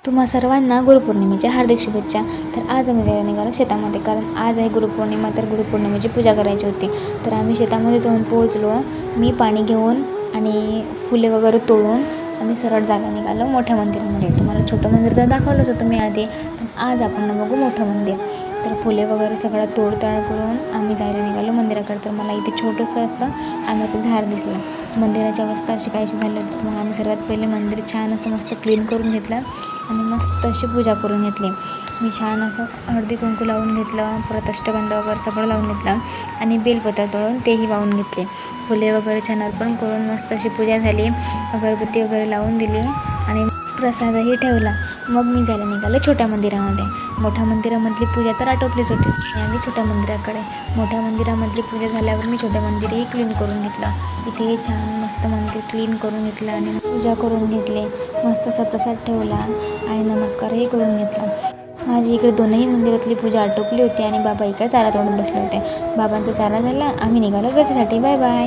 तुम्हा सर्वांना गुरुपौर्णिमेच्या हार्दिक शुभेच्छा. तर आज आम्ही जायला निघालो शेतामध्ये, कारण आज आहे गुरुपौर्णिमा. तर गुरुपौर्णिमेची पूजा करायची होती. तर आम्ही शेतामध्ये जाऊन पोहोचलो. मी पाणी घेऊन आणि फुले वगैरे तोडून आम्ही सरळ जायला निघालो मोठ्या मंदिरामध्ये. तुम्हाला छोटं मंदिर तर दाखवलंच होतं मी आधी, पण आज आपण बघू मोठं मंदिर. तर फुले वगैरे सगळं तोडताड करून आम्ही जायला निघालो मंदिराकडे. तर मला इथे छोटंसं असं आंब्याचं झाड दिसलं. मंदिराची अवस्था अशी काहीशी झाली होती. मग आम्ही सर्वात पहिले मंदिर छान असं मस्त क्लीन करून घेतलं आणि मस्त अशी पूजा करून घेतली. मी छान असं हळदी कुंकू लावून घेतलं, परत अष्टगंध वगैरे सगळं लावून घेतलं आणि बेलपत्र तोडून तेही वाहून घेतले. फुले वगैरे छान अर्पण करून मस्त अशी पूजा झाली. अगरबत्ती वगैरे लावून दिली आणि प्रसादही ठेवला. मग मी जायला निघाले छोट्या मंदिरामध्ये. मोठ्या मंदिरामधली पूजा तर आटोपलीच होती आणि छोट्या मंदिराकडे. मोठ्या मंदिरामधली पूजा झाल्यावर मी छोट्या मंदिरही क्लीन करून घेतलं. इथे छान मस्त मंदिर क्लीन करून घेतलं आणि पूजा करून घेतली. मस्त असा प्रसाद ठेवला आणि नमस्कारही करून घेतला. माझी इकडे दोनही मंदिरातली पूजा आटोपली होती आणि बाबा इकडे चारा तोडून बसले होते. बाबांचा चारा झाला. आम्ही निघालो घरच्यासाठी. Bye bye.